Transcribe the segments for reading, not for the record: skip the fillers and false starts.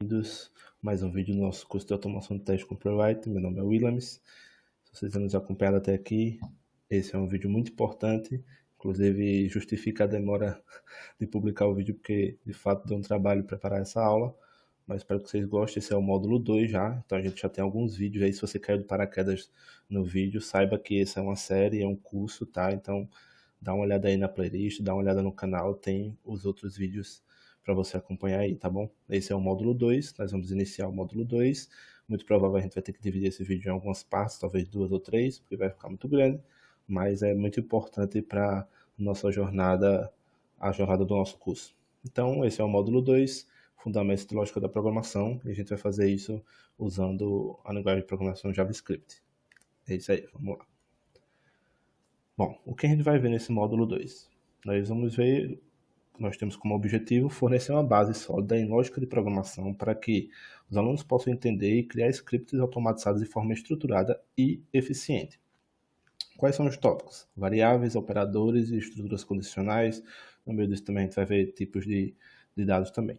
Bem-vindos a mais um vídeo do nosso curso de automação de teste com Playwright. Meu nome é Williams. Se vocês têm nos acompanhado até aqui, esse é um vídeo muito importante. Inclusive, justifica a demora de publicar o vídeo, porque de fato deu um trabalho preparar essa aula. Mas espero que vocês gostem. Esse é o módulo 2 já. Então a gente já tem alguns vídeos aí. Se você caiu de paraquedas no vídeo, saiba que esse é uma série, é um curso, tá? Então dá uma olhada aí na playlist, dá uma olhada no canal. Tem os outros vídeos para você acompanhar aí, tá bom? Esse é o módulo 2, nós vamos iniciar o módulo 2. Muito provável a gente vai ter que dividir esse vídeo em algumas partes, talvez 2 ou 3, porque vai ficar muito grande, mas é muito importante para nossa jornada, a jornada do nosso curso. Então, esse é o módulo 2, Fundamentos de Lógica da Programação, e a gente vai fazer isso usando a linguagem de programação JavaScript. É isso aí, vamos lá. Bom, o que a gente vai ver nesse módulo 2? Nós temos como objetivo fornecer uma base sólida em lógica de programação para que os alunos possam entender e criar scripts automatizados de forma estruturada e eficiente. Quais são os tópicos? Variáveis, operadores e estruturas condicionais. No meio disso também a gente vai ver tipos de dados também.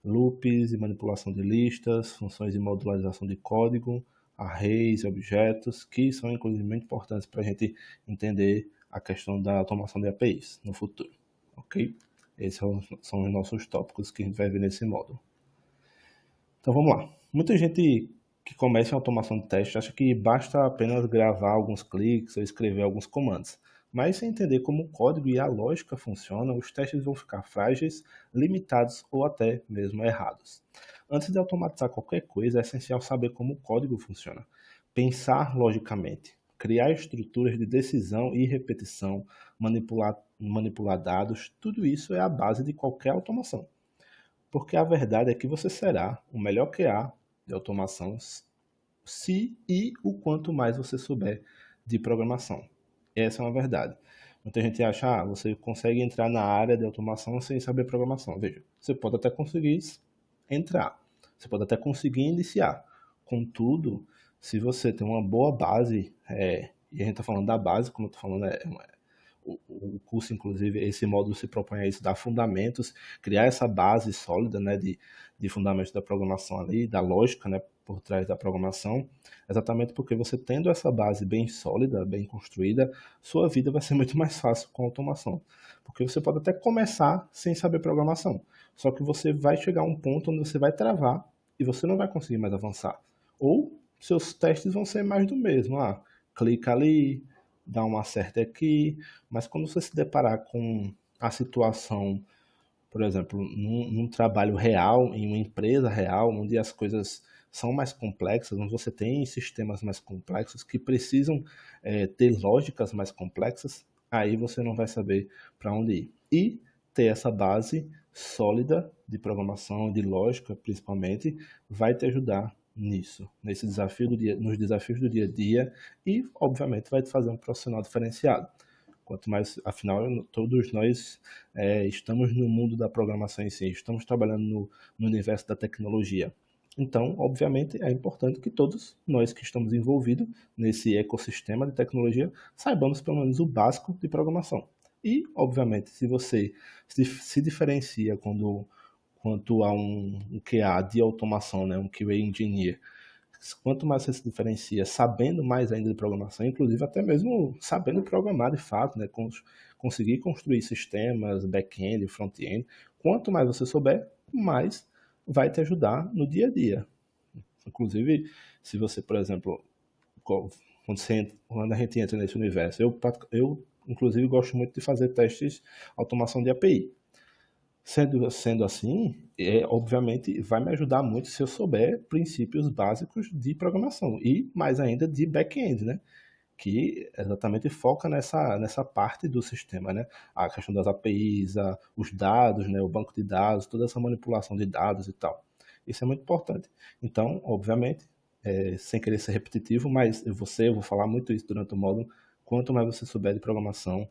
Loops e manipulação de listas, funções de modularização de código, arrays e objetos, que são inclusive muito importantes para a gente entender a questão da automação de APIs no futuro. Ok? Esses são os nossos tópicos que a gente vai ver nesse módulo. Então vamos lá. Muita gente que começa em automação de teste acha que basta apenas gravar alguns cliques ou escrever alguns comandos. Mas sem entender como o código e a lógica funcionam, os testes vão ficar frágeis, limitados ou até mesmo errados. Antes de automatizar qualquer coisa, é essencial saber como o código funciona. Pensar logicamente, criar estruturas de decisão e repetição, manipular dados, tudo isso é a base de qualquer automação. Porque a verdade é que você será o melhor QA de automação se e o quanto mais você souber de programação. Essa é uma verdade. Muita gente acha, você consegue entrar na área de automação sem saber programação. Veja, você pode até conseguir entrar, você pode até conseguir iniciar. Contudo, se você tem uma boa base, e a gente está falando da base, como eu estou falando, o curso, inclusive, esse módulo se propõe a isso, dar fundamentos, criar essa base sólida, né, de fundamentos da programação ali, da lógica, né, por trás da programação, exatamente porque você tendo essa base bem sólida, bem construída, sua vida vai ser muito mais fácil com a automação. Porque você pode até começar sem saber programação, só que você vai chegar a um ponto onde você vai travar e você não vai conseguir mais avançar. Ou seus testes vão ser mais do mesmo, clica ali, dá uma certa aqui, mas quando você se deparar com a situação, por exemplo, num trabalho real, em uma empresa real, onde as coisas são mais complexas, onde você tem sistemas mais complexos que precisam ter lógicas mais complexas, aí você não vai saber para onde ir. E ter essa base sólida de programação, de lógica, principalmente, vai te ajudar nisso, nesse desafio do dia, nos desafios do dia a dia e, obviamente, vai te fazer um profissional diferenciado. Quanto mais, afinal, todos nós estamos no mundo da programação em si, estamos trabalhando no universo da tecnologia. Então, obviamente, é importante que todos nós que estamos envolvidos nesse ecossistema de tecnologia saibamos pelo menos o básico de programação. E, obviamente, se você se diferencia quanto a um QA de automação, né, um QA engineer, quanto mais você se diferencia sabendo mais ainda de programação, inclusive até mesmo sabendo programar de fato, né, conseguir construir sistemas, back-end, front-end, quanto mais você souber, mais vai te ajudar no dia a dia. Inclusive, se você, por exemplo, quando a gente entra nesse universo, eu inclusive gosto muito de fazer testes automação de API. Sendo assim, obviamente vai me ajudar muito se eu souber princípios básicos de programação e mais ainda de back-end, né? Que exatamente foca nessa parte do sistema, né? A questão das APIs, os dados, né? O banco de dados, toda essa manipulação de dados e tal. Isso é muito importante. Então, obviamente, sem querer ser repetitivo, mas eu vou falar muito isso durante o módulo, quanto mais você souber de programação,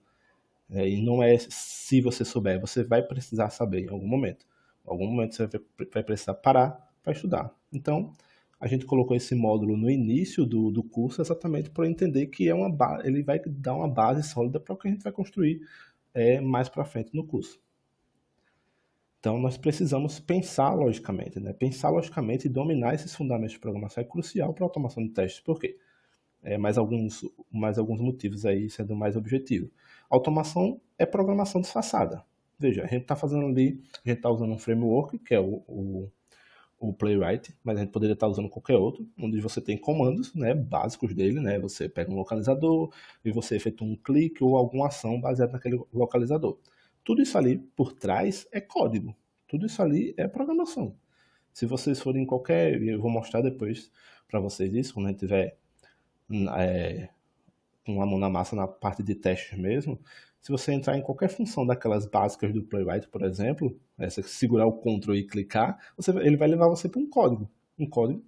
e não é se você souber, você vai precisar saber em algum momento. Em algum momento você vai precisar parar para estudar. Então, a gente colocou esse módulo no início do curso exatamente para entender que ele vai dar uma base sólida para o que a gente vai construir mais para frente no curso. Então, nós precisamos pensar logicamente, né? Pensar logicamente e dominar esses fundamentos de programação é crucial para a automação de testes. Por quê? Mais alguns motivos aí, sendo mais objetivo. Automação é programação disfarçada. Veja, a gente está fazendo ali, a gente está usando um framework, que é o Playwright, mas a gente poderia estar usando qualquer outro, onde você tem comandos, né, básicos dele, né, você pega um localizador e você efetua um clique ou alguma ação baseada naquele localizador. Tudo isso ali por trás é código, tudo isso ali é programação. Se vocês forem em qualquer, eu vou mostrar depois para vocês isso, quando a gente tiver com a mão na massa na parte de testes mesmo, se você entrar em qualquer função daquelas básicas do Playwright, por exemplo, você segurar o Ctrl e clicar, ele vai levar você para um código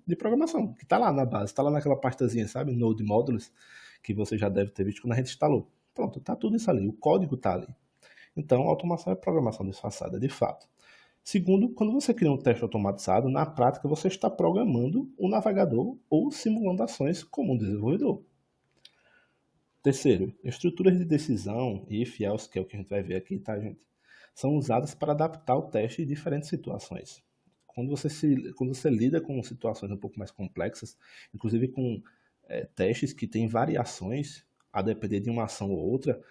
de programação, que está lá na base, está lá naquela pastazinha, sabe, Node Modules, que você já deve ter visto quando a gente instalou. Pronto, está tudo isso ali, o código está ali. Então, automação é programação disfarçada, de fato. Segundo, quando você cria um teste automatizado, na prática você está programando o navegador ou simulando ações como um desenvolvedor. Terceiro, estruturas de decisão, if, else, que é o que a gente vai ver aqui, tá, gente? São usadas para adaptar o teste em diferentes situações. Quando você lida com situações um pouco mais complexas, inclusive com testes que têm variações, a depender de uma ação ou outra,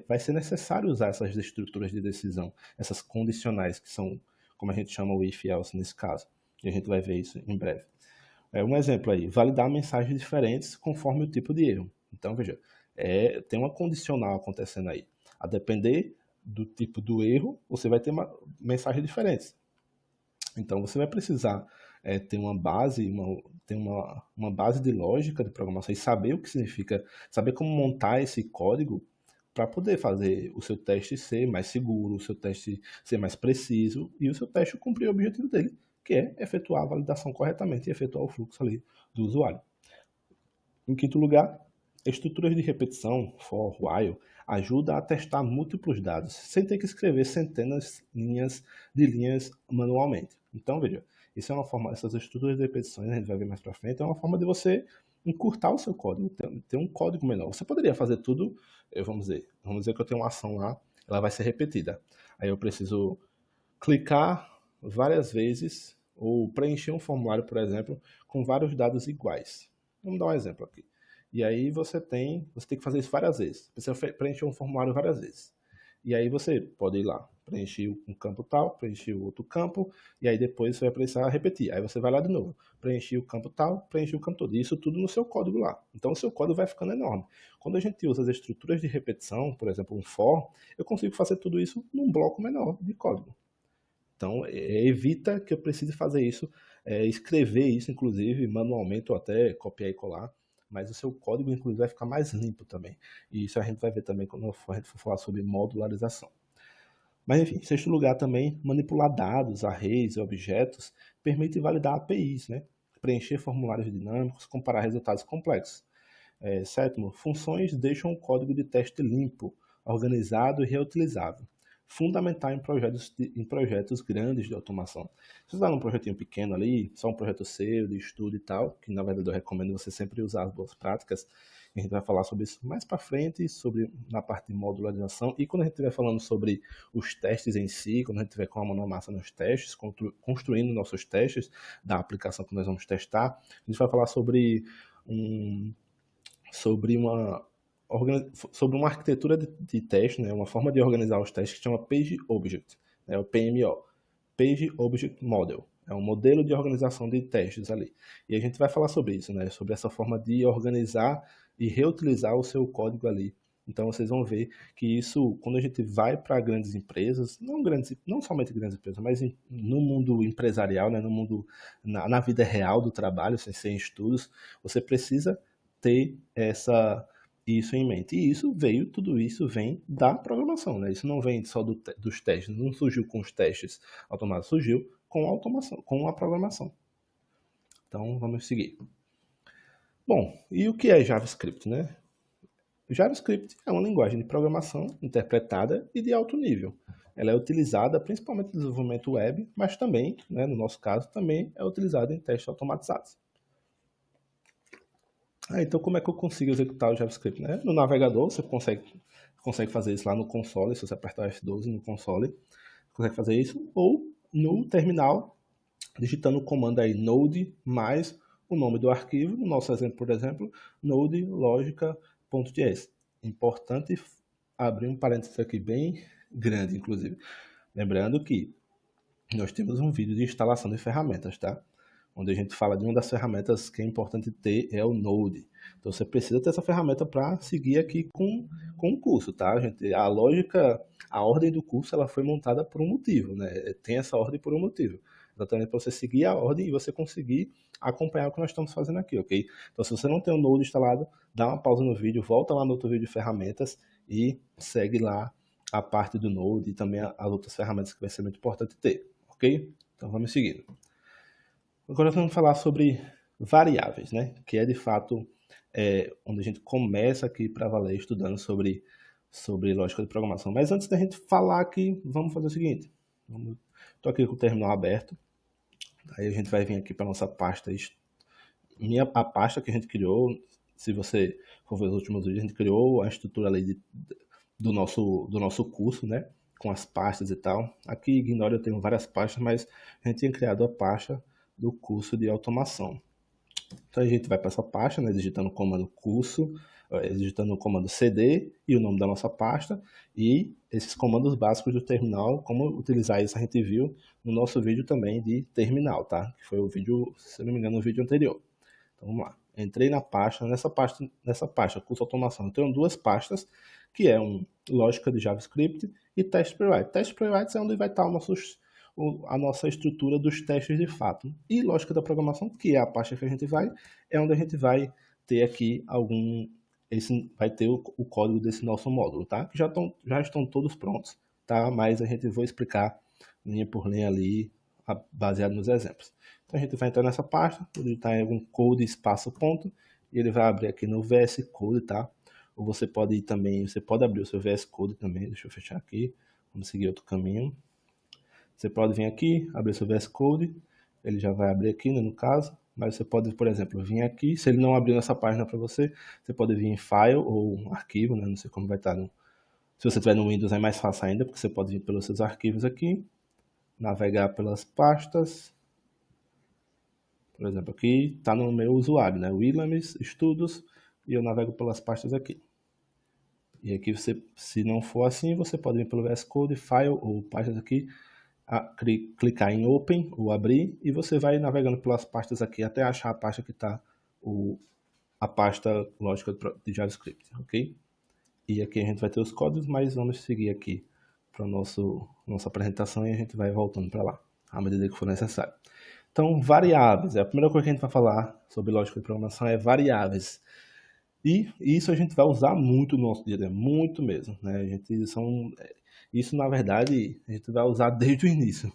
vai ser necessário usar essas estruturas de decisão, essas condicionais, que são, como a gente chama o if, else nesse caso. E a gente vai ver isso em breve. Um exemplo aí, validar mensagens diferentes conforme o tipo de erro. Então, veja, tem uma condicional acontecendo aí. A depender do tipo do erro, você vai ter mensagens diferentes. Então, você vai precisar ter uma base, uma base de lógica de programação e saber o que significa, saber como montar esse código para poder fazer o seu teste ser mais seguro, o seu teste ser mais preciso e o seu teste cumprir o objetivo dele, que é efetuar a validação corretamente e efetuar o fluxo ali do usuário. Em quinto lugar, estruturas de repetição, for, while, ajuda a testar múltiplos dados, sem ter que escrever centenas de linhas manualmente. Então, veja, isso é uma forma, essas estruturas de repetições, a gente vai ver mais para frente, é uma forma de você encurtar o seu código, ter um código menor. Você poderia fazer tudo, vamos dizer que eu tenho uma ação lá, ela vai ser repetida. Aí eu preciso clicar várias vezes ou preencher um formulário, por exemplo, com vários dados iguais. Vamos dar um exemplo aqui. E aí você tem que fazer isso várias vezes. Você preencher um formulário várias vezes. E aí você pode ir lá, preencher um campo tal, preencher o outro campo, e aí depois você vai precisar repetir. Aí você vai lá de novo, preencher o campo tal, preencher o campo todo. E isso tudo no seu código lá. Então o seu código vai ficando enorme. Quando a gente usa as estruturas de repetição, por exemplo, um for, eu consigo fazer tudo isso num bloco menor de código. Então, evita que eu precise fazer isso, escrever isso, inclusive, manualmente, ou até copiar e colar, mas o seu código, inclusive, vai ficar mais limpo também. E isso a gente vai ver também quando a gente for falar sobre modularização. Mas, enfim, em sexto lugar também, manipular dados, arrays e objetos permite validar APIs, né? Preencher formulários dinâmicos, comparar resultados complexos. Sétimo, funções deixam o código de teste limpo, organizado e reutilizável. Fundamental em projetos grandes de automação. Se você está num projetinho pequeno ali, só um projeto seu, de estudo e tal, que na verdade eu recomendo você sempre usar as boas práticas, a gente vai falar sobre isso mais para frente, na parte de modularização, e quando a gente estiver falando sobre os testes em si, quando a gente estiver com a mão na massa nos testes, construindo nossos testes da aplicação que nós vamos testar, a gente vai falar sobre uma arquitetura de teste, né, uma forma de organizar os testes que chama Page Object, o PMO, Page Object Model. É um modelo de organização de testes ali. E a gente vai falar sobre isso, né, sobre essa forma de organizar e reutilizar o seu código ali. Então vocês vão ver que isso, quando a gente vai para grandes empresas, não somente grandes empresas, mas no mundo empresarial, né, no mundo, na vida real do trabalho, sem estudos, você precisa ter isso em mente. E tudo isso vem da programação, né? Isso não vem só dos testes, não surgiu com os testes automáticos, surgiu com a automação, com a programação. Então, vamos seguir. Bom, e o que é JavaScript, né? O JavaScript é uma linguagem de programação interpretada e de alto nível. Ela é utilizada principalmente no desenvolvimento web, mas também, né, no nosso caso, também é utilizada em testes automatizados. Então como é que eu consigo executar o JavaScript? Né? No navegador você consegue fazer isso lá no console, se você apertar F12 no console, consegue fazer isso, ou no terminal, digitando o comando aí node mais o nome do arquivo, no nosso exemplo, por exemplo, node logica.js. Importante abrir um parênteses aqui bem grande, inclusive. Lembrando que nós temos um vídeo de instalação de ferramentas, tá? Onde a gente fala de uma das ferramentas que é importante ter é o Node. Então você precisa ter essa ferramenta para seguir aqui com o curso, tá, gente? A lógica, a ordem do curso, ela foi montada por um motivo, né? Tem essa ordem por um motivo. Exatamente para você seguir a ordem e você conseguir acompanhar o que nós estamos fazendo aqui, ok? Então se você não tem o Node instalado, dá uma pausa no vídeo, volta lá no outro vídeo de ferramentas e segue lá a parte do Node e também as outras ferramentas que vai ser muito importante ter, ok? Então vamos seguindo. Agora vamos falar sobre variáveis, né? Que é de fato onde a gente começa aqui para valer estudando sobre lógica de programação. Mas antes da gente falar aqui, vamos fazer o seguinte. Estou aqui com o terminal aberto. Aí a gente vai vir aqui para nossa pasta. A pasta que a gente criou, se você for ver os últimos vídeos, a gente criou a estrutura ali do nosso curso, né? Com as pastas e tal. Aqui, ignore, eu tenho várias pastas, mas a gente tinha criado a pasta do curso de automação. Então a gente vai para essa pasta, né, digitando o comando curso, digitando o comando cd e o nome da nossa pasta e esses comandos básicos do terminal, como utilizar isso a gente viu no nosso vídeo também de terminal, tá? Que foi o vídeo, se não me engano, o vídeo anterior. Então vamos lá. Entrei na pasta, nessa pasta curso automação, eu tenho duas pastas, que é lógica de JavaScript e test playwright. Test playwright é onde vai estar a nossa estrutura dos testes de fato. E lógica da programação, que é a pasta que a gente vai, é onde a gente vai ter aqui vai ter o código desse nosso módulo, tá? Que já estão todos prontos, tá? Mas a gente vai explicar linha por linha ali, baseado nos exemplos. Então a gente vai entrar nessa pasta, digitar em algum code, espaço, ponto, e ele vai abrir aqui no VS Code, tá? Ou você pode abrir o seu VS Code também, deixa eu fechar aqui, vamos seguir outro caminho. Você pode vir aqui, abrir seu VS Code, ele já vai abrir aqui, né, no caso, mas você pode, por exemplo, vir aqui, se ele não abrir nessa página para você, você pode vir em File ou Arquivo, né, não sei como vai estar. Se você estiver no Windows é mais fácil ainda, porque você pode vir pelos seus arquivos aqui, navegar pelas pastas. Por exemplo, aqui está no meu usuário, né, Williams, Estudos, e eu navego pelas pastas aqui. E aqui, se não for assim, você pode vir pelo VS Code, File ou páginas aqui, clicar em Open ou Abrir, e você vai navegando pelas pastas aqui até achar a pasta que está a pasta lógica de JavaScript, ok? E aqui a gente vai ter os códigos, mas vamos seguir aqui para nossa apresentação e a gente vai voltando para lá, à medida que for necessário. Então, variáveis. A primeira coisa que a gente vai falar sobre lógica de programação é variáveis. E isso a gente vai usar muito no nosso dia a dia, muito mesmo, né? Isso, na verdade, a gente vai usar desde o início,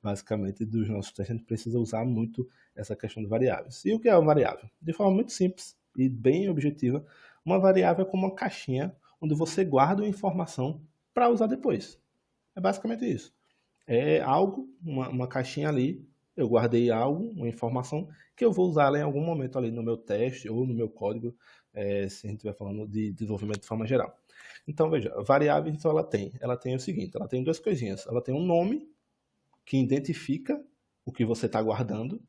basicamente, dos nossos testes. A gente precisa usar muito essa questão de variáveis. E o que é uma variável? De forma muito simples e bem objetiva, uma variável é como uma caixinha onde você guarda uma informação para usar depois. É basicamente isso. É algo, uma caixinha ali, eu guardei algo, uma informação, que eu vou usar ela em algum momento ali no meu teste ou no meu código, se a gente estiver falando de desenvolvimento de forma geral. Então, veja, a variável, então, ela tem o seguinte, ela tem duas coisinhas. Ela tem um nome que identifica o que você está guardando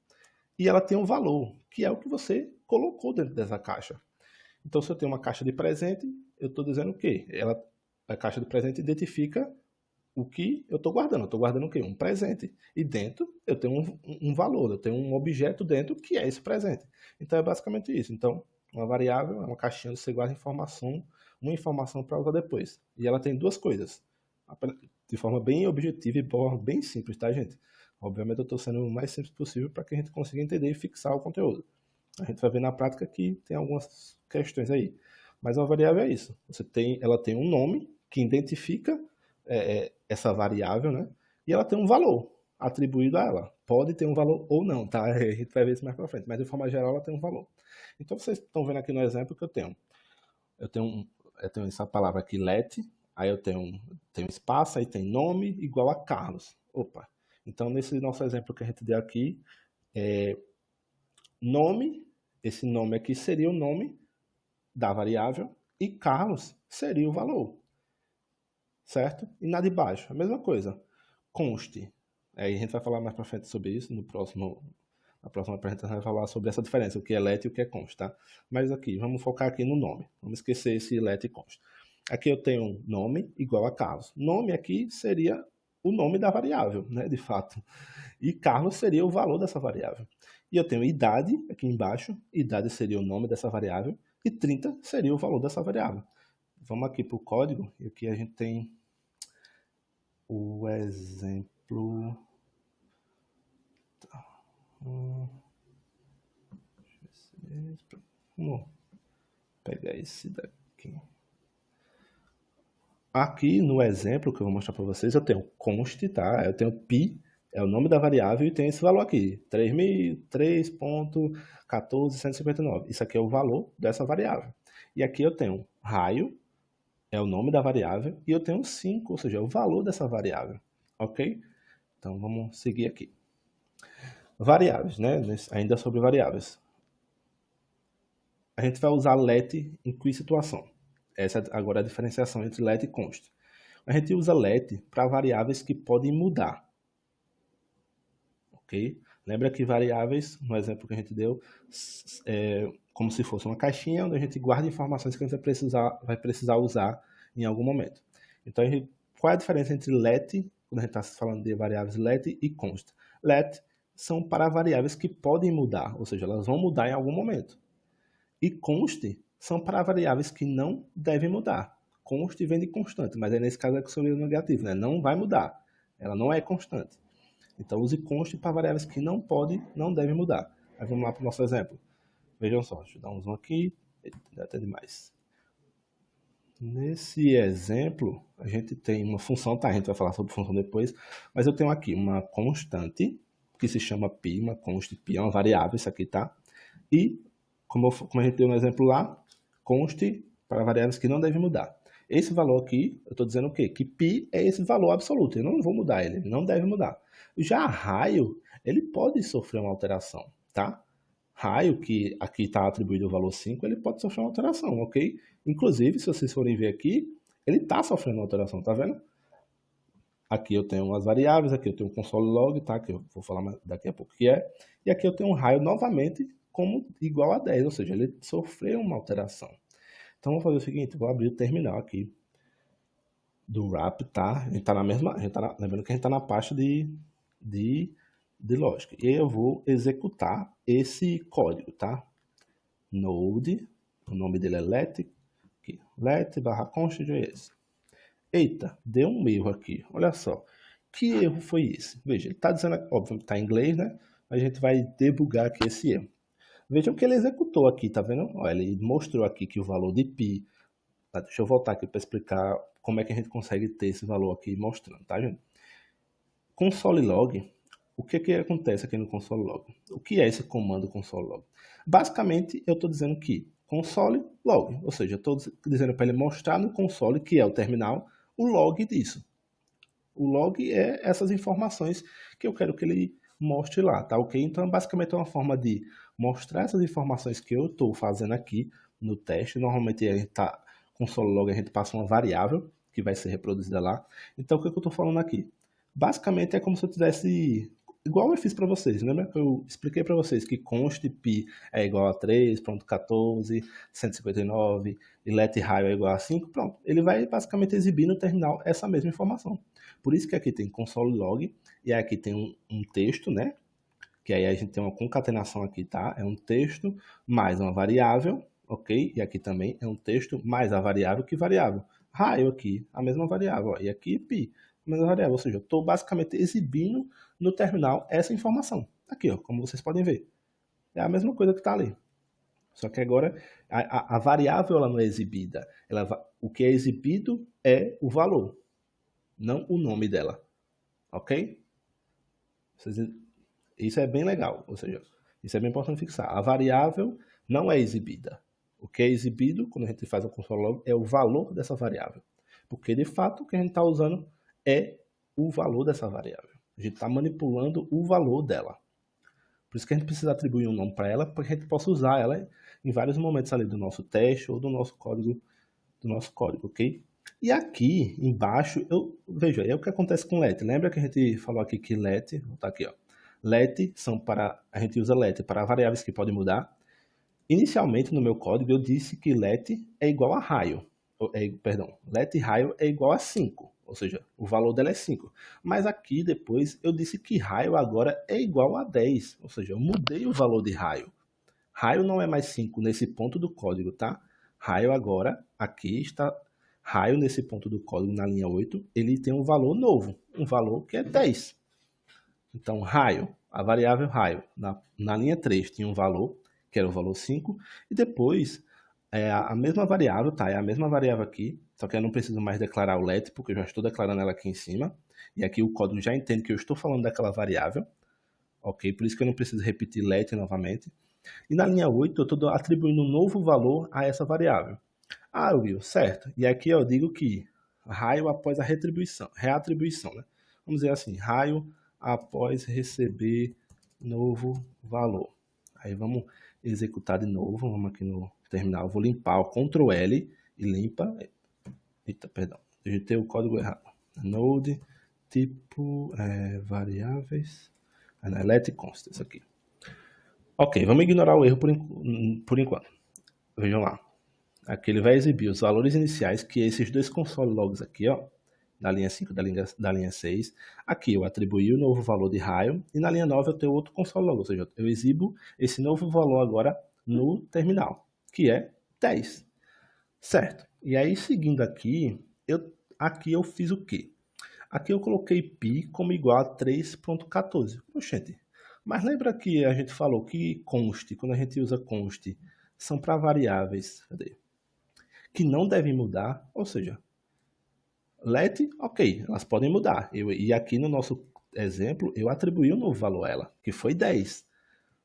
e ela tem um valor, que é o que você colocou dentro dessa caixa. Então, se eu tenho uma caixa de presente, eu estou dizendo o quê? A caixa de presente identifica o que eu estou guardando. Eu estou guardando o quê? Um presente. E dentro eu tenho um valor, eu tenho um objeto dentro que é esse presente. Então, é basicamente isso. Então, uma variável é uma caixinha onde você guarda uma informação para usar depois. E ela tem duas coisas, de forma bem objetiva e bem simples, tá, gente? Obviamente eu estou sendo o mais simples possível para que a gente consiga entender e fixar o conteúdo. A gente vai ver na prática que tem algumas questões aí. Mas uma variável é isso. Ela tem um nome que identifica essa variável, né? E ela tem um valor atribuído a ela. Pode ter um valor ou não, tá? A gente vai ver isso mais para frente. Mas de forma geral ela tem um valor. Então vocês estão vendo aqui no exemplo que eu tenho essa palavra aqui, let, aí eu tenho espaço, aí tem nome igual a Carlos. Opa! Então nesse nosso exemplo que a gente deu aqui, nome, esse nome aqui seria o nome da variável e Carlos seria o valor. Certo? E na de baixo, a mesma coisa. conste. Aí a gente vai falar mais para frente sobre isso na próxima apresentação vai falar sobre essa diferença, o que é let e o que é const, tá? Mas aqui, vamos focar aqui no nome. Vamos esquecer esse let e const. Aqui eu tenho nome igual a Carlos. Nome aqui seria o nome da variável, né, de fato. E Carlos seria o valor dessa variável. E eu tenho idade aqui embaixo. Idade seria o nome dessa variável. E 30 seria o valor dessa variável. Vamos aqui para o código. E aqui a gente tem o exemplo. Vamos pegar esse daqui. Aqui no exemplo que eu vou mostrar para vocês, eu tenho const, tá? Eu tenho pi, é o nome da variável, e tem esse valor aqui, 3.003.14159. Isso aqui é o valor dessa variável. E aqui eu tenho raio, é o nome da variável, e eu tenho 5, ou seja, é o valor dessa variável, ok? Então vamos seguir aqui. Variáveis, né? Ainda sobre variáveis. A gente vai usar let em que situação? Essa agora é a diferenciação entre let e const. A gente usa let para variáveis que podem mudar. Ok? Lembra que variáveis, no exemplo que a gente deu, é como se fosse uma caixinha onde a gente guarda informações que a gente vai precisar usar em algum momento. Então, qual é a diferença entre let, quando a gente está falando de variáveis let e const? Let são para variáveis que podem mudar, ou seja, elas vão mudar em algum momento. E const são para variáveis que não devem mudar. Const vem de constante, mas aí nesse caso é com o negativo, né? Não vai mudar. Ela não é constante. Então use const para variáveis que não devem mudar. Aí vamos lá para o nosso exemplo. Vejam só, deixa eu dar um zoom aqui. Dá até demais. Nesse exemplo, a gente tem uma função, tá? A gente vai falar sobre função depois, mas eu tenho aqui uma constante, que se chama pi, uma const pi, é uma variável, isso aqui, tá? E como a gente deu no exemplo lá, const para variáveis que não devem mudar. Esse valor aqui, eu estou dizendo o quê? Que π é esse valor absoluto, eu não vou mudar ele não deve mudar. Já raio, ele pode sofrer uma alteração, tá? Raio, que aqui está atribuído o valor 5, ele pode sofrer uma alteração, ok? Inclusive, se vocês forem ver aqui, ele está sofrendo uma alteração, tá vendo? Aqui eu tenho umas variáveis, aqui eu tenho um console log, tá? Que eu vou falar daqui a pouco que é. E aqui eu tenho um raio novamente como igual a 10, ou seja, ele sofreu uma alteração. Então, vou fazer o seguinte, vou abrir o terminal aqui do wrap, tá? A gente tá na mesma, lembrando que a gente tá na pasta de lógica. E eu vou executar esse código, tá? Node, o nome dele é let, aqui, let/const.js. Eita, deu um erro aqui, olha só. Que erro foi esse? Veja, ele está dizendo, óbvio que está em inglês, né? A gente vai debugar aqui esse erro. Vejam que ele executou aqui, tá vendo? Olha, ele mostrou aqui que o valor de π... Tá, deixa eu voltar aqui para explicar como é que a gente consegue ter esse valor aqui mostrando, tá, gente? Console log, o que acontece aqui no console log? O que é esse comando console log? Basicamente, eu estou dizendo que console log, ou seja, eu estou dizendo para ele mostrar no console, que é o terminal, o log disso. O log é essas informações que eu quero que ele mostre lá, tá ok? Então, basicamente é uma forma de mostrar essas informações que eu estou fazendo aqui no teste. Normalmente, a gente tá, console log, a gente passa uma variável que vai ser reproduzida lá. Então, o que eu estou falando aqui? Basicamente, é como se eu tivesse... Igual eu fiz para vocês, lembra que eu expliquei para vocês que const pi é igual a 3.14, 159 e let raio é igual a 5, pronto. Ele vai basicamente exibir no terminal essa mesma informação. Por isso que aqui tem console log e aqui tem um texto, né? Que aí a gente tem uma concatenação aqui, tá? É um texto mais uma variável, ok? E aqui também é um texto mais a variável. Que variável? Raio aqui, a mesma variável. Ó, e aqui pi, a mesma variável. Ou seja, eu estou basicamente exibindo no terminal essa informação. Aqui, ó, como vocês podem ver. É a mesma coisa que está ali. Só que agora a variável ela não é exibida. O que é exibido é o valor, não o nome dela. Ok? Isso é bem legal. Ou seja, isso é bem importante fixar. A variável não é exibida. O que é exibido, quando a gente faz o console log, é o valor dessa variável. Porque, de fato, o que a gente está usando é o valor dessa variável. A gente está manipulando o valor dela. Por isso que a gente precisa atribuir um nome para ela, para que a gente possa usar ela em vários momentos ali do nosso teste ou do nosso código, ok? E aqui embaixo, veja, é o que acontece com let. Lembra que a gente falou aqui que let, vou botar aqui, ó. Let são para, a gente usa let para variáveis que podem mudar. Inicialmente no meu código eu disse que let é igual a raio, perdão, let raio é igual a 5, ou seja, o valor dela é 5. Mas aqui depois eu disse que raio agora é igual a 10, ou seja, eu mudei o valor de raio. Raio não é mais 5 nesse ponto do código, tá? Raio agora, aqui está, raio nesse ponto do código na linha 8, ele tem um valor novo, um valor que é 10. Então, raio, a variável raio, na linha 3 tinha um valor, que era o valor 5, e depois a mesma variável, tá? É a mesma variável aqui, só que eu não preciso mais declarar o let, porque eu já estou declarando ela aqui em cima, e aqui o código já entende que eu estou falando daquela variável, ok? Por isso que eu não preciso repetir let novamente. E na linha 8 eu estou atribuindo um novo valor a essa variável. Ah, Will, certo. E aqui eu digo que raio após a reatribuição, né? Vamos dizer assim, raio após receber novo valor. Aí vamos executar de novo, vamos aqui no terminal, vou limpar o Ctrl L e limpa. Eita, perdão, digitei o código errado. Node, tipo, variáveis, let const, isso aqui. Ok, vamos ignorar o erro por enquanto. Vejam lá. Aqui ele vai exibir os valores iniciais, que esses dois console logs aqui, ó, da linha 5 da linha 6. Aqui eu atribuí o novo valor de raio, e na linha 9 eu tenho outro console log, ou seja, eu exibo esse novo valor agora no terminal, que é 10. Certo. E aí, seguindo aqui, aqui eu fiz o quê? Aqui eu coloquei pi como igual a 3.14. Oxente, mas lembra que a gente falou que const, quando a gente usa const, são para variáveis, cadê? Que não devem mudar, ou seja, let, ok, elas podem mudar. E aqui no nosso exemplo, eu atribuí um novo valor a ela, que foi 10.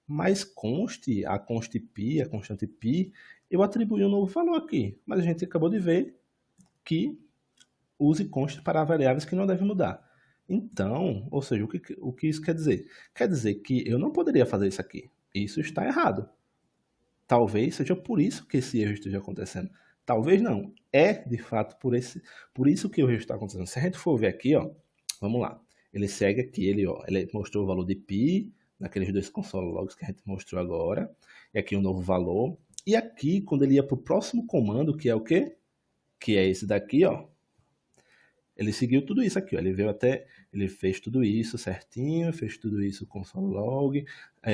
Mas const, a const pi, a constante pi, eu atribuí um novo valor aqui. Mas a gente acabou de ver que use const para variáveis que não devem mudar. Então, ou seja, o que isso quer dizer? Quer dizer que eu não poderia fazer isso aqui. Isso está errado. Talvez seja por isso que esse erro esteja acontecendo. Talvez não. É, de fato, por isso que o erro está acontecendo. Se a gente for ver aqui, ó, vamos lá. Ele segue aqui, ele mostrou o valor de pi, naqueles dois console logs que a gente mostrou agora. E aqui um novo valor. E aqui, quando ele ia para o próximo comando, que é o quê? Que é esse daqui, ó. Ele seguiu tudo isso aqui, ó. Ele fez tudo isso certinho, fez tudo isso com console log,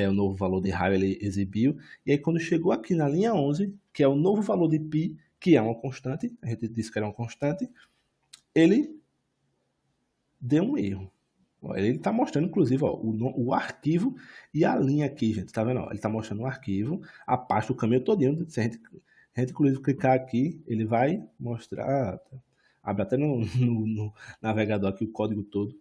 o novo valor de raio ele exibiu, e aí quando chegou aqui na linha 11, que é o novo valor de pi, que é uma constante, a gente disse que era uma constante, ele deu um erro. Ó, ele está mostrando, inclusive, ó, o arquivo e a linha aqui, gente, tá vendo? Ó, ele está mostrando o arquivo, a pasta, o caminho todinho, se a gente inclusive clicar aqui, ele vai mostrar... Abre até no navegador aqui o código todo.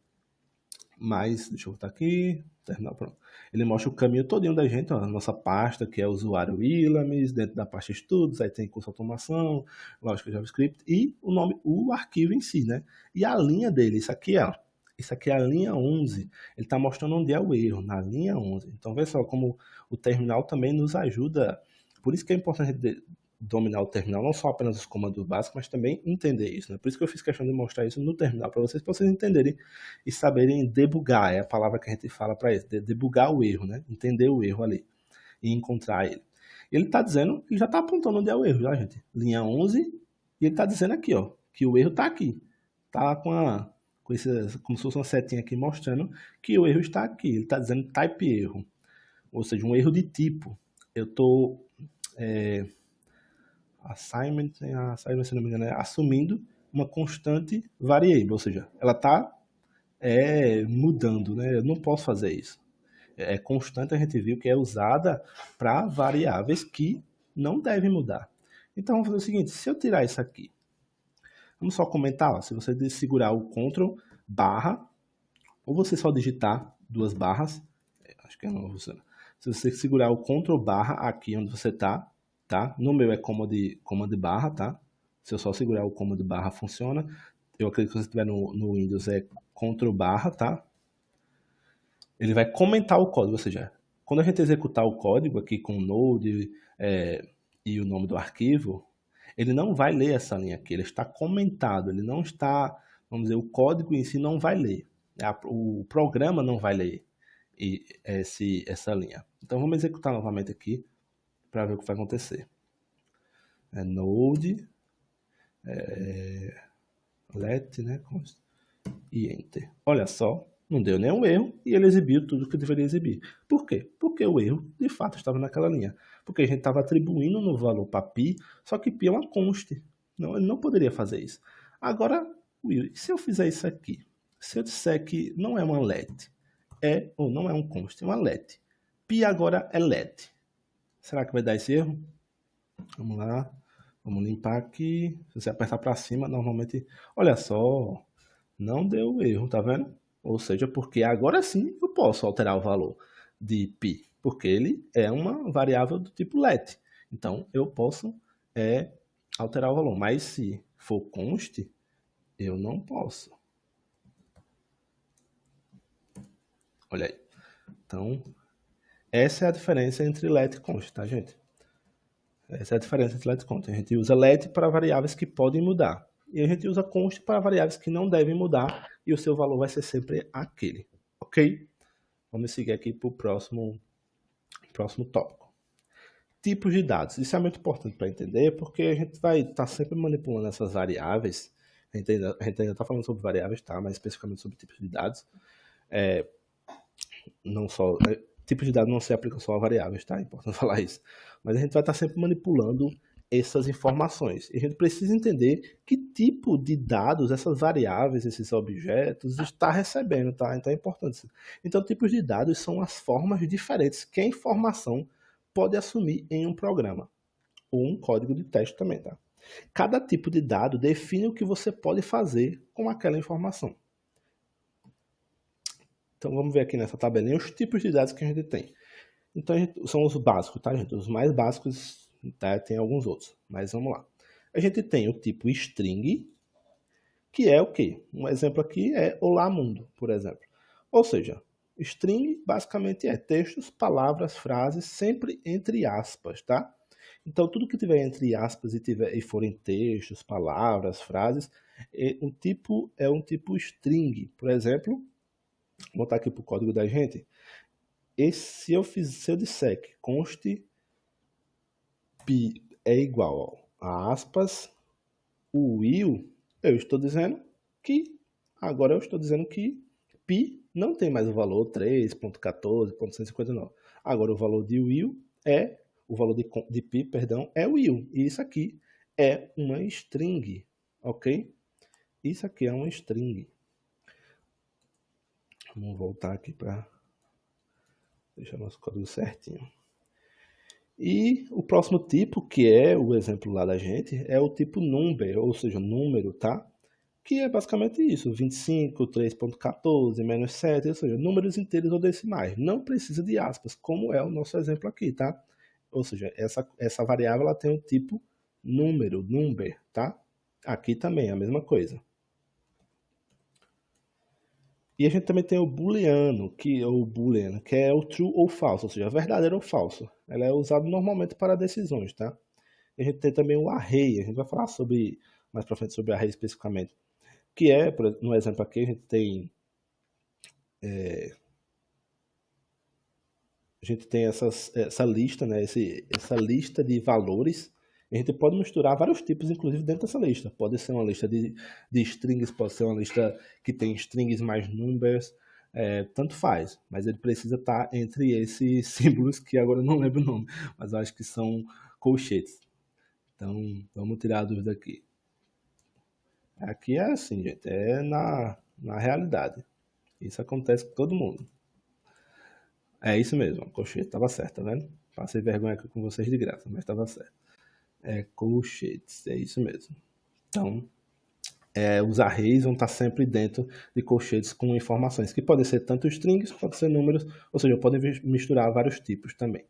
Mas, deixa eu botar aqui, terminal, pronto. Ele mostra o caminho todinho da gente, ó, a nossa pasta, que é usuário Willames, dentro da pasta estudos, aí tem curso automação, lógica JavaScript, e o arquivo em si, né? E a linha dele, isso aqui é a linha 11. Ele está mostrando onde é o erro, na linha 11. Então, vê só como o terminal também nos ajuda. Por isso que é importante dominar o terminal, não só apenas os comandos básicos, mas também entender isso, né? Por isso que eu fiz questão de mostrar isso no terminal para vocês entenderem e saberem debugar, é a palavra que a gente fala para isso, debugar o erro, né? Entender o erro ali e encontrar ele. Ele está dizendo que já está apontando onde é o erro, já, gente. Linha 11, e ele está dizendo aqui, ó, que o erro está aqui. Está com esse, como se fosse uma setinha aqui mostrando que o erro está aqui. Ele está dizendo type erro, ou seja, um erro de tipo. Eu estou... assignment, se não me engano, é assumindo uma constante variável, ou seja, ela está mudando, né? Eu não posso fazer isso. É constante, a gente viu que é usada para variáveis que não devem mudar. Então, vamos fazer o seguinte, se eu tirar isso aqui, vamos só comentar, ó, se você segurar o Ctrl barra, ou você só digitar duas barras, acho que não funciona. Se você segurar o Ctrl barra aqui onde você está, tá? No meu é command barra, tá? Se eu só segurar o command barra funciona. Eu acredito que se você estiver no Windows é Ctrl barra, tá? Ele vai comentar o código, ou seja, quando a gente executar o código aqui com o Node e o nome do arquivo, ele não vai ler essa linha aqui, ele está comentado, ele não está, vamos dizer, o código em si não vai ler, o programa não vai ler essa linha. Então vamos executar novamente aqui para ver o que vai acontecer. Node, let, né, e enter. Olha só, não deu nenhum erro e ele exibiu tudo que deveria exibir. Por quê? Porque o erro, de fato, estava naquela linha. Porque a gente estava atribuindo no valor para pi, só que pi é uma const. Não, ele não poderia fazer isso. Agora, Will, se eu fizer isso aqui? Se eu disser que não é uma let, ou não é um const, é uma let. Pi agora é let. Será que vai dar esse erro? Vamos lá. Vamos limpar aqui. Se você apertar para cima, normalmente... Olha só, não deu erro, tá vendo? Ou seja, porque agora sim eu posso alterar o valor de pi, porque ele é uma variável do tipo let. Então eu posso alterar o valor, mas se for const, eu não posso. Olha aí. Então, essa é a diferença entre let e const, tá, gente? Essa é a diferença entre let e const. A gente usa let para variáveis que podem mudar. E a gente usa const para variáveis que não devem mudar e o seu valor vai ser sempre aquele, ok? Vamos seguir aqui para o próximo tópico. Tipos de dados. Isso é muito importante para entender porque a gente vai estar sempre manipulando essas variáveis. A gente ainda está falando sobre variáveis, tá? Mas especificamente sobre tipos de dados. Não só... tipos de dados não se aplicam só a variáveis, tá? É importante falar isso. Mas a gente vai estar sempre manipulando essas informações. E a gente precisa entender que tipo de dados essas variáveis, esses objetos, está recebendo, tá? Então é importante. Então, tipos de dados são as formas diferentes que a informação pode assumir em um programa. Ou um código de teste também, tá? Cada tipo de dado define o que você pode fazer com aquela informação. Então vamos ver aqui nessa tabelinha os tipos de dados que a gente tem. Então são os básicos, tá, gente? Os mais básicos, tá? Tem alguns outros, mas vamos lá. A gente tem o tipo string, que é o quê? Um exemplo aqui é Olá Mundo, por exemplo. Ou seja, string basicamente é textos, palavras, frases, sempre entre aspas, tá? Então tudo que tiver entre aspas e forem textos, palavras, frases, é um tipo string. Por exemplo, vou botar aqui para o código da gente. Se eu disser que const pi é igual a aspas, o will, eu estou dizendo que, agora eu estou dizendo que pi não tem mais o valor 3.14.159. Agora o valor de will o valor de pi, perdão, é will. E isso aqui é uma string, ok? Isso aqui é uma string. Vamos voltar aqui para deixar nosso código certinho. E o próximo tipo, que é o exemplo lá da gente, é o tipo number, ou seja, número, tá? Que é basicamente isso, 25, 3.14, menos 7, ou seja, números inteiros ou decimais. Não precisa de aspas, como é o nosso exemplo aqui, tá? Ou seja, essa variável ela tem o tipo número, number, tá? Aqui também é a mesma coisa. E a gente também tem o booleano, que é o true ou falso, ou seja, verdadeiro ou falso. Ela é usada normalmente para decisões, tá? E a gente tem também o array, a gente vai falar mais para frente sobre array especificamente. Que é, no exemplo aqui, a gente tem essa lista, né? Essa lista de valores. A gente pode misturar vários tipos, inclusive, dentro dessa lista. Pode ser uma lista de strings, pode ser uma lista que tem strings mais numbers, tanto faz. Mas ele precisa estar entre esses símbolos, que agora eu não lembro o nome, mas eu acho que são colchetes. Então, vamos tirar a dúvida aqui. Aqui é assim, gente, é na realidade. Isso acontece com todo mundo. É isso mesmo, colchete, estava certo, tá vendo? Passei vergonha aqui com vocês de graça, mas estava certo. Colchetes, é isso mesmo. Então, os arrays vão estar sempre dentro de colchetes com informações, que podem ser tanto strings, podem ser números, ou seja, podem misturar vários tipos também,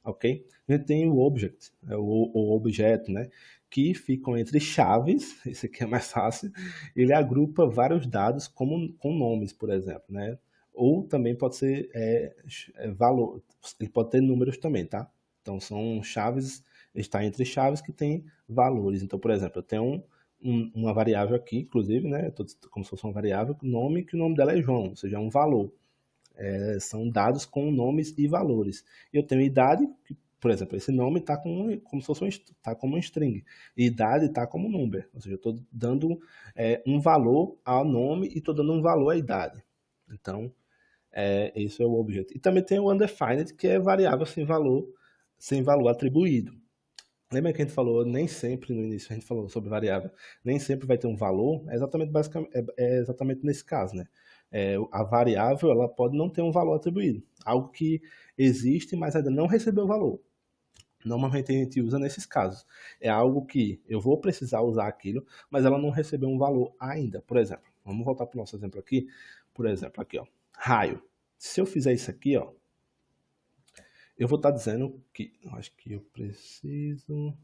ok? A gente tem o object, o objeto, né? Que ficam entre chaves, esse aqui é mais fácil, ele agrupa vários dados com nomes, por exemplo, né? Ou também pode ser valor, ele pode ter números também, tá? Então são chaves está entre chaves que tem valores. Então, por exemplo, eu tenho uma variável aqui, inclusive, né, como se fosse uma variável, nome, que o nome dela é João, ou seja, é um valor. São dados com nomes e valores. Eu tenho idade, que, por exemplo, esse nome está como se fosse tá como um string. E idade está como number. Ou seja, eu estou dando um valor ao nome e estou dando um valor à idade. Então, esse é o objeto. E também tem o undefined, que é variável sem valor atribuído. Lembra que a gente falou, nem sempre no início a gente falou sobre variável, nem sempre vai ter um valor, é exatamente nesse caso, né? A variável ela pode não ter um valor atribuído, algo que existe, mas ainda não recebeu valor. Normalmente a gente usa nesses casos. É algo que eu vou precisar usar aquilo, mas ela não recebeu um valor ainda. Por exemplo, vamos voltar para o nosso exemplo aqui. Por exemplo, aqui, ó, raio. Se eu fizer isso aqui, ó, eu vou estar dizendo que, acho que eu preciso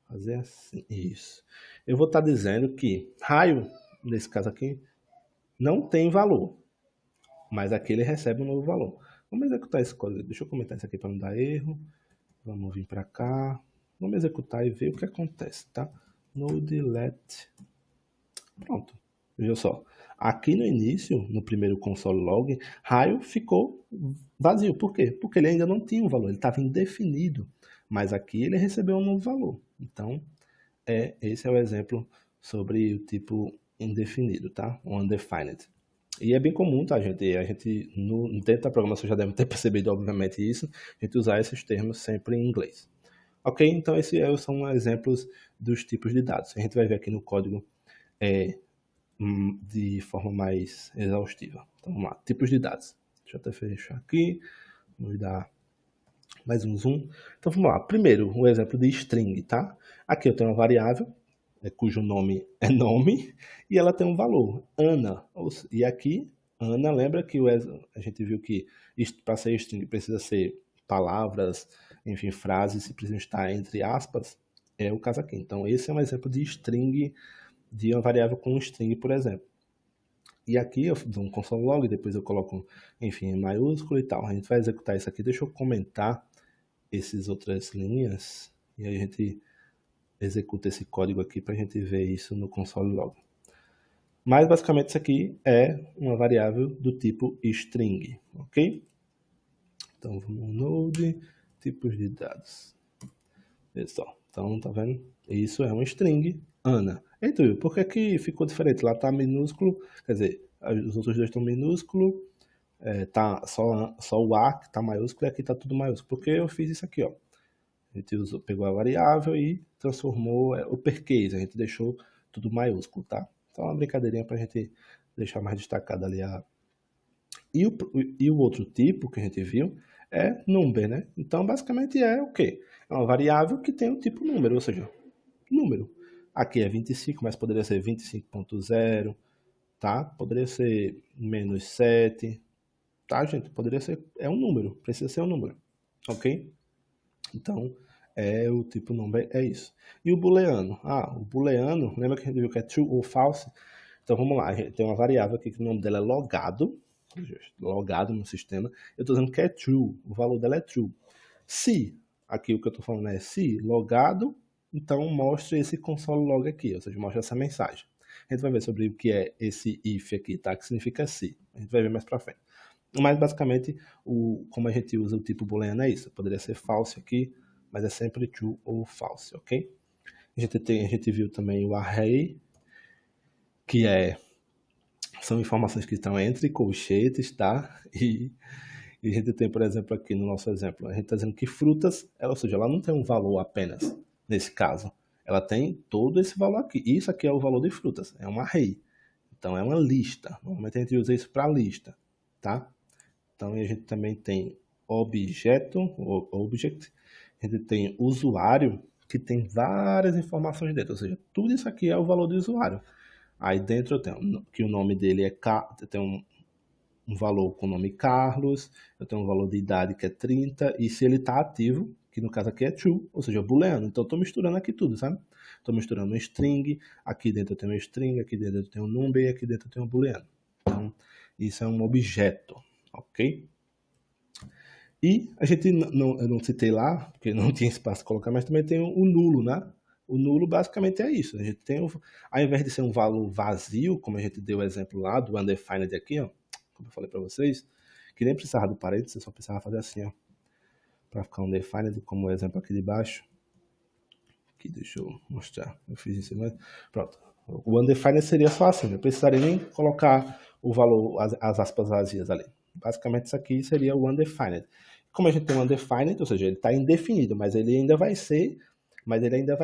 fazer assim, isso. Eu vou estar dizendo que raio, nesse caso aqui, não tem valor, mas aqui ele recebe um novo valor. Vamos executar esse código. Deixa eu comentar isso aqui para não dar erro. Vamos vir para cá. Vamos executar e ver o que acontece, tá? Node let. Pronto. Veja só. Aqui no início, no primeiro console log, raio ficou vazio. Por quê? Porque ele ainda não tinha um valor, ele estava indefinido. Mas aqui ele recebeu um novo valor. Então, esse é o exemplo sobre o tipo indefinido, tá? O undefined. E é bem comum, tá, gente? A gente, dentro da programação, já deve ter percebido, obviamente, isso, a gente usar esses termos sempre em inglês. Ok? Então, esses são exemplos dos tipos de dados. A gente vai ver aqui no código de forma mais exaustiva. Então, vamos lá. Tipos de dados. Deixa eu até fechar aqui. Vamos dar mais um zoom. Então, vamos lá. Primeiro, um exemplo de string, tá? Aqui eu tenho uma variável, cujo nome é nome, e ela tem um valor, Ana. E aqui, Ana, lembra que a gente viu que para ser string precisa ser palavras, enfim, frases, precisam estar entre aspas, é o caso aqui. Então, esse é um exemplo de string, de uma variável com um string, por exemplo. E aqui eu dou um console log, depois eu coloco, enfim, em maiúsculo e tal. A gente vai executar isso aqui. Deixa eu comentar essas outras linhas, e aí a gente executa esse código aqui para a gente ver isso no console log. Mas basicamente isso aqui é uma variável do tipo string, ok? Então vamos no node, tipos de dados. Pessoal, então tá vendo? Isso é um string, Ana. Então, por que que ficou diferente? Lá tá minúsculo, quer dizer, os outros dois estão minúsculo, tá só o A que tá maiúsculo e aqui tá tudo maiúsculo. Porque eu fiz isso aqui, ó. A gente pegou a variável e transformou uppercase, a gente deixou tudo maiúsculo, tá? Então é uma brincadeirinha para a gente deixar mais destacada ali a... E o outro tipo que a gente viu é number, né? Então basicamente é o quê? É uma variável que tem o tipo número, ou seja, número. Aqui é 25, mas poderia ser 25.0, tá? Poderia ser menos 7, tá, gente? Poderia ser, é um número, precisa ser um número, ok? Então, o tipo number é isso. E o booleano? O booleano, lembra que a gente viu que é true ou false? Então vamos lá, a gente tem uma variável aqui que o nome dela é logado no sistema. Eu estou dizendo que é true, o valor dela é true. Se, aqui o que eu estou falando é se logado, então mostre esse console log aqui, ou seja, mostra essa mensagem. A gente vai ver sobre o que é esse if aqui, tá? Que significa se. A gente vai ver mais pra frente. Mas basicamente, como a gente usa o tipo booleano é isso. Poderia ser false aqui, mas é sempre true ou false, ok? A gente viu também o array, que são informações que estão entre colchetes, tá? E a gente tem, por exemplo, aqui no nosso exemplo, a gente está dizendo que frutas, ou seja, ela não tem um valor apenas, nesse caso. Ela tem todo esse valor aqui. Isso aqui é o valor de frutas, é um array. Então é uma lista. Normalmente a gente usa isso para lista, tá? Então a gente também tem objeto, ou object, a gente tem usuário, que tem várias informações dentro, ou seja, tudo isso aqui é o valor do usuário. Aí dentro eu tenho que o nome dele eu tenho um valor com o nome Carlos, eu tenho um valor de idade que é 30, e se ele está ativo, que no caso aqui é true, ou seja, booleano. Então eu estou misturando aqui tudo, sabe? Estou misturando um string, aqui dentro eu tenho um string, aqui dentro eu tenho um number e aqui dentro eu tenho um booleano. Então isso é um objeto, ok? E a gente eu não citei lá, porque não tinha espaço para colocar, mas também tem o nulo, né? O nulo basicamente é isso. A gente tem, ao invés de ser um valor vazio, como a gente deu o exemplo lá do undefined aqui, ó, como eu falei para vocês, que nem precisava do parênteses, só precisava fazer assim, ó, para ficar undefined, como o exemplo aqui de baixo. Aqui, deixa eu mostrar. Eu fiz isso, mas pronto. O undefined seria só assim, não precisaria nem colocar o valor, as aspas vazias ali. Basicamente isso aqui seria o undefined. Como a gente tem um undefined, ou seja, ele está indefinido, mas ele ainda vai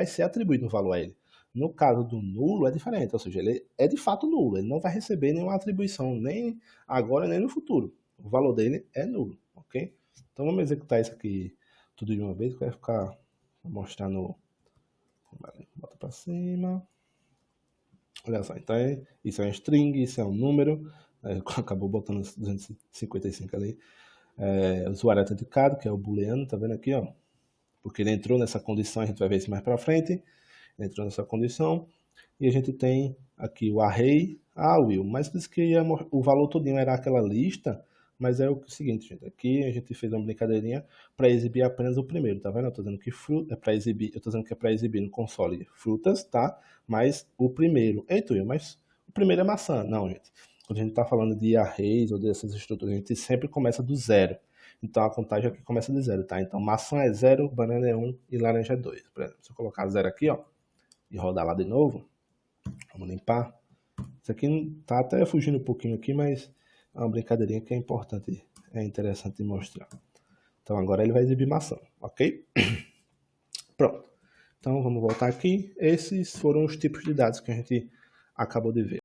ser atribuído um valor a ele. No caso do nulo é diferente, ou seja, ele é de fato nulo, ele não vai receber nenhuma atribuição, nem agora nem no futuro. O valor dele é nulo, ok? Então vamos executar isso aqui tudo de uma vez, que vai ficar mostrando. Bota para cima. Olha só, então isso é um string, isso é um número. Acabou botando 255 ali. Usuário autenticado, que é o booleano, tá vendo aqui, ó? Porque ele entrou nessa condição, a gente vai ver isso mais para frente. Ele entrou nessa condição. E a gente tem aqui o array. Will, mas disse que o valor todinho era aquela lista, mas é o seguinte, gente, aqui a gente fez uma brincadeirinha para exibir apenas o primeiro, tá vendo? Eu tô dizendo que fruta é para exibir, eu tô dizendo que é para exibir no console frutas, tá? Mas o primeiro, eita, mas o primeiro é maçã. Não, gente. Quando a gente tá falando de arrays ou dessas estruturas, a gente sempre começa do zero. Então a contagem aqui começa de zero, tá? Então maçã é 0, banana é 1 e laranja é 2. Por exemplo, se eu colocar 0 aqui, ó, e rodar lá de novo, vamos limpar. Isso aqui tá até fugindo um pouquinho aqui, mas é uma brincadeirinha que é importante, é interessante mostrar. Então agora ele vai exibir maçã, ok? Pronto. Então vamos voltar aqui. Esses foram os tipos de dados que a gente acabou de ver.